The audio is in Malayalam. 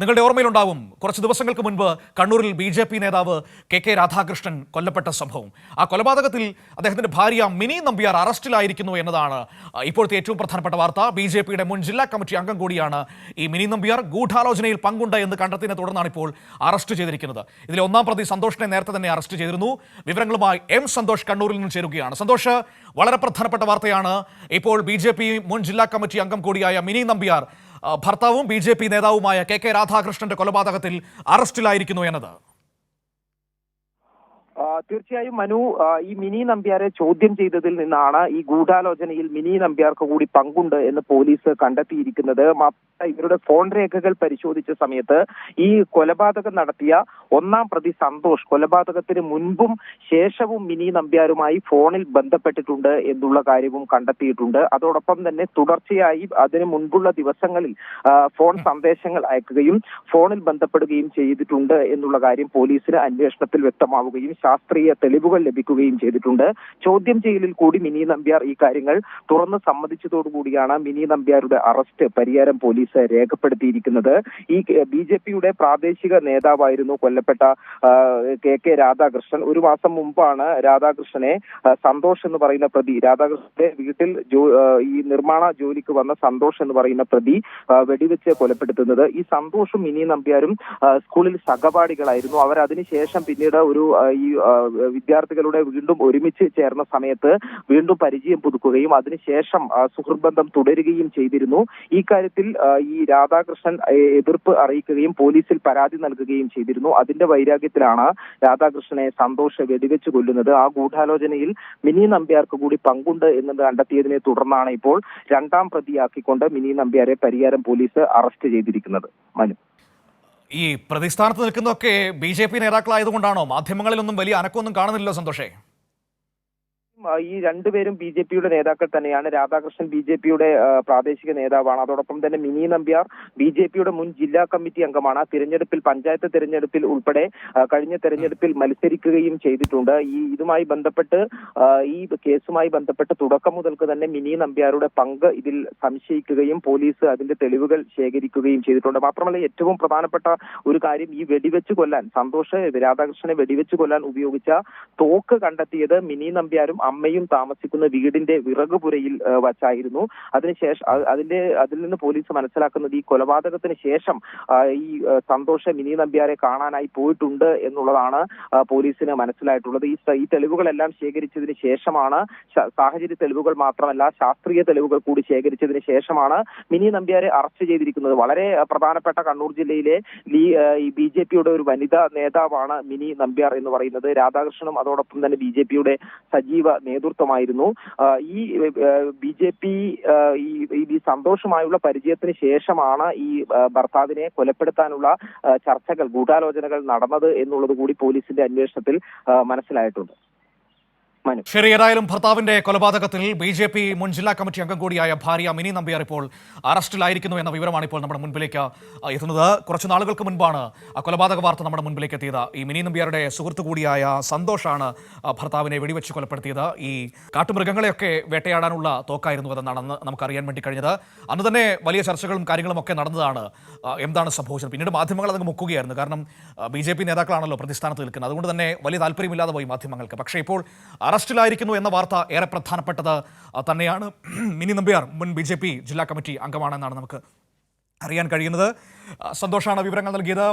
നിങ്ങളുടെ ഓർമ്മയിലുണ്ടാവും കുറച്ച് ദിവസങ്ങൾക്ക് മുൻപ് കണ്ണൂരിൽ ബി.ജെ.പി. നേതാവ് കെ രാധാകൃഷ്ണൻ കൊല്ലപ്പെട്ട സംഭവം. ആ കൊലപാതകത്തിൽ അദ്ദേഹത്തിന്റെ ഭാര്യ മിനി നമ്പ്യാർ അറസ്റ്റിലായിരിക്കുന്നു എന്നതാണ് ഇപ്പോഴത്തെ ഏറ്റവും പ്രധാനപ്പെട്ട വാർത്ത. ബി.ജെ.പിയുടെ മുൻ ജില്ലാ കമ്മിറ്റി അംഗം കൂടിയാണ് ഈ മിനി നമ്പ്യാർ. ഗൂഢാലോചനയിൽ പങ്കുണ്ട് എന്ന് കണ്ടെത്തിയതിനെ തുടർന്നാണ് ഇപ്പോൾ അറസ്റ്റ് ചെയ്തിരിക്കുന്നത്. ഇതിലെ ഒന്നാം പ്രതി സന്തോഷിനെ നേരത്തെ തന്നെ അറസ്റ്റ് ചെയ്തിരുന്നു. വിവരങ്ങളുമായി എം സന്തോഷ് കണ്ണൂരിൽ നിന്ന് ചേരുകയാണ്. സന്തോഷ്, വളരെ പ്രധാനപ്പെട്ട വാർത്തയാണ്. ഇപ്പോൾ ബി.ജെ.പി. മുൻ ജില്ലാ കമ്മിറ്റി അംഗം കൂടിയായ മിനി നമ്പ്യാർ ഭർത്താവും ബി.ജെ.പി. നേതാവുമായ കെ രാധാകൃഷ്ണന്റെ കൊലപാതകത്തിൽ അറസ്റ്റിലായിരിക്കുന്നു എന്നത്. തീർച്ചയായും മനു, ഈ മിനി നമ്പ്യാരെ ചോദ്യം ചെയ്തതിൽ നിന്നാണ് ഈ ഗൂഢാലോചനയിൽ മിനി നമ്പ്യാർക്ക് കൂടി പങ്കുണ്ട് എന്ന് പോലീസ് കണ്ടെത്തിയിരിക്കുന്നത്. ഇവരുടെ ഫോൺ രേഖകൾ പരിശോധിച്ച സമയത്ത് ഈ കൊലപാതകം നടത്തിയ ഒന്നാം പ്രതി സന്തോഷ് കൊലപാതകത്തിന് മുൻപും ശേഷവും മിനി നമ്പ്യാരുമായി ഫോണിൽ ബന്ധപ്പെട്ടിട്ടുണ്ട് എന്നുള്ള കാര്യവും കണ്ടെത്തിയിട്ടുണ്ട്. അതോടൊപ്പം തന്നെ തുടർച്ചയായി അതിന് മുൻപുള്ള ദിവസങ്ങളിൽ ഫോൺ സന്ദേശങ്ങൾ അയക്കുകയും ഫോണിൽ ബന്ധപ്പെടുകയും ചെയ്തിട്ടുണ്ട് എന്നുള്ള കാര്യം പോലീസിന് അന്വേഷണത്തിൽ വ്യക്തമാവുകയും ശാസ്ത്രീയ തെളിവുകൾ ലഭിക്കുകയും ചെയ്തിട്ടുണ്ട്. ചോദ്യം ചെയ്യലിൽ കൂടി മിനി നമ്പ്യാർ ഈ കാര്യങ്ങൾ തുറന്ന് സമ്മതിച്ചതോടുകൂടിയാണ് മിനി നമ്പ്യാരുടെ അറസ്റ്റ് പരിയാരം പോലീസ് രേഖപ്പെടുത്തിയിരിക്കുന്നത്. ഈ ബി.ജെ.പിയുടെ പ്രാദേശിക നേതാവായിരുന്നു കൊല്ലപ്പെട്ട കെ രാധാകൃഷ്ണൻ. ഒരു മാസം മുമ്പാണ് രാധാകൃഷ്ണനെ സന്തോഷ് എന്ന് പറയുന്ന പ്രതി, രാധാകൃഷ്ണന്റെ വീട്ടിൽ ഈ നിർമ്മാണ ജോലിക്ക് വന്ന സന്തോഷ് എന്ന് പറയുന്ന പ്രതി വെടിവെച്ച് കൊലപ്പെടുത്തുന്നത്. ഈ സന്തോഷും മിനി നമ്പ്യാരും സ്കൂളിൽ സഹപാഠികളായിരുന്നു. അവർ അതിനുശേഷം പിന്നീട് ഈ വിദ്യാർത്ഥികളുടെ വീണ്ടും ഒരുമിച്ച് ചേർന്ന സമയത്ത് വീണ്ടും പരിചയം പുതുക്കുകയും അതിനുശേഷം സുഹൃത്ബന്ധം തുടരുകയും ചെയ്തിരുന്നു. ഈ കാര്യത്തിൽ ഈ രാധാകൃഷ്ണൻ എതിർപ്പ് അറിയിക്കുകയും പോലീസിൽ പരാതി നൽകുകയും ചെയ്തിരുന്നു. അതിന്റെ വൈരാഗ്യത്തിലാണ് രാധാകൃഷ്ണനെ സന്തോഷ് വെടിവെച്ച് കൊല്ലുന്നത്. ആ ഗൂഢാലോചനയിൽ മിനി നമ്പ്യാർക്ക് കൂടി പങ്കുണ്ട് എന്ന് കണ്ടെത്തിയതിനെ തുടർന്നാണ് ഇപ്പോൾ രണ്ടാം പ്രതിയാക്കിക്കൊണ്ട് മിനി നമ്പ്യാരെ പരിയാരം പോലീസ് അറസ്റ്റ് ചെയ്തിരിക്കുന്നത്. മനു, ഈ പ്രതിസ്ഥാനത്ത് നിൽക്കുന്നതൊക്കെ ബി.ജെ.പി. നേതാക്കളായതുകൊണ്ടാണോ? മാധ്യമങ്ങളിലൊന്നും വലിയ അനക്കമൊന്നും കാണുന്നില്ലല്ലോ സന്തോഷേ. ഈ രണ്ടുപേരും ബി.ജെ.പിയുടെ നേതാക്കൾ തന്നെയാണ്. രാധാകൃഷ്ണൻ ബി.ജെ.പിയുടെ പ്രാദേശിക നേതാവാണ്. അതോടൊപ്പം തന്നെ മിനി നമ്പ്യാർ ബി.ജെ.പിയുടെ മുൻ ജില്ലാ കമ്മിറ്റി അംഗമാണ്. തിരഞ്ഞെടുപ്പിൽ, പഞ്ചായത്ത് തിരഞ്ഞെടുപ്പിൽ ഉൾപ്പെടെ കഴിഞ്ഞ തെരഞ്ഞെടുപ്പിൽ മത്സരിക്കുകയും ചെയ്തിട്ടുണ്ട്. ഇതുമായി ബന്ധപ്പെട്ട്, ഈ കേസുമായി ബന്ധപ്പെട്ട് തുടക്കം മുതൽക്ക് തന്നെ മിനി നമ്പ്യാരുടെ പങ്ക് ഇതിൽ സംശയിക്കുകയും പോലീസ് അതിന്റെ തെളിവുകൾ ശേഖരിക്കുകയും ചെയ്തിട്ടുണ്ട്. മാത്രമല്ല, ഏറ്റവും പ്രധാനപ്പെട്ട ഒരു കാര്യം, ഈ വെടിവെച്ച് കൊല്ലാൻ സന്തോഷ് രാധാകൃഷ്ണനെ വെടിവെച്ച് കൊല്ലാൻ ഉപയോഗിച്ച തോക്ക് കണ്ടെത്തിയത് മിനി നമ്പ്യാരും അമ്മയും താമസിക്കുന്ന വീടിന്റെ വിറകുപുരയിൽ വച്ചായിരുന്നു. അതിനുശേഷം അതിൽ നിന്ന് പോലീസ് മനസ്സിലാക്കുന്നത് ഈ കൊലപാതകത്തിന് ശേഷം ഈ സന്തോഷ് മിനി നമ്പ്യാരെ കാണാനായി പോയിട്ടുണ്ട് എന്നുള്ളതാണ് പോലീസിന് മനസ്സിലായിട്ടുള്ളത്. ഈ തെളിവുകളെല്ലാം ശേഖരിച്ചതിന് ശേഷമാണ്, സാഹചര്യ തെളിവുകൾ മാത്രമല്ല ശാസ്ത്രീയ തെളിവുകൾ കൂടി ശേഖരിച്ചതിന് ശേഷമാണ് മിനി നമ്പ്യാരെ അറസ്റ്റ് ചെയ്തിരിക്കുന്നത്. വളരെ പ്രധാനപ്പെട്ട കണ്ണൂർ ജില്ലയിലെ ഈ ബി.ജെ.പിയുടെ ഒരു വനിതാ നേതാവാണ് മിനി നമ്പ്യാർ എന്ന് പറയുന്നത്. രാധാകൃഷ്ണനും അതോടൊപ്പം തന്നെ ബി.ജെ.പിയുടെ സജീവ നേതൃത്വമായിരുന്നു. ഈ ബി.ജെ.പി. ഈ സന്തോഷമായുള്ള പരിചയത്തിന് ശേഷമാണ് ഈ ഭർത്താവിനെ കൊലപ്പെടുത്താനുള്ള ചർച്ചകൾ, ഗൂഢാലോചനകൾ നടന്നത് എന്നുള്ളത് കൂടി പോലീസിന്റെ അന്വേഷണത്തിൽ മനസ്സിലായിട്ടുണ്ട്. ശരി, ഏതായാലും ഭർത്താവിന്റെ കൊലപാതകത്തിൽ ബി.ജെ.പി. മുൻ ജില്ലാ കമ്മിറ്റി അംഗം കൂടിയായ ഭാര്യ മിനി നമ്പ്യാർ ഇപ്പോൾ അറസ്റ്റിലായിരിക്കുന്നു എന്ന വിവരമാണ് ഇപ്പോൾ നമ്മുടെ മുൻപിലേക്ക് എത്തുന്നത്. കുറച്ച് നാളുകൾക്ക് മുൻപാണ് കൊലപാതക വാർത്ത നമ്മുടെ മുൻപിലേക്ക് എത്തിയത്. ഈ മിനി നമ്പ്യാരുടെ സുഹൃത്തു കൂടിയായ സന്തോഷാണ് ഭർത്താവിനെ വെടിവെച്ച് കൊലപ്പെടുത്തിയത്. ഈ കാട്ടുമൃഗങ്ങളെയൊക്കെ വേട്ടയാടാനുള്ള തോക്കായിരുന്നു അതെന്നാണ് അന്ന് നമുക്കറിയാൻ വേണ്ടി കഴിഞ്ഞത്. അന്ന് തന്നെ വലിയ ചർച്ചകളും കാര്യങ്ങളും ഒക്കെ നടന്നതാണ്. എന്താണ് സംഭവിച്ചത്? പിന്നീട് മാധ്യമങ്ങൾ അതങ്ങ് മുക്കുകയായിരുന്നു. കാരണം ബി.ജെ.പി. നേതാക്കളാണല്ലോ പ്രതിസ്ഥാനത്ത് നിൽക്കുന്നത്. അതുകൊണ്ട് തന്നെ വലിയ താല്പര്യമില്ലാതെ പോയി മാധ്യമങ്ങൾക്ക്. പക്ഷേ ഇപ്പോൾ അറസ്റ്റിലായിരിക്കുന്നു എന്ന വാർത്ത ഏറെ പ്രധാനപ്പെട്ടത് തന്നെയാണ്. മിനി നമ്പ്യാർ മുൻ ബി.ജെ.പി. ജില്ലാ കമ്മിറ്റി അംഗമാണെന്നാണ് നമുക്ക് അറിയാൻ കഴിയുന്നത്. സന്തോഷാണ് വിവരങ്ങൾ നൽകിയത്.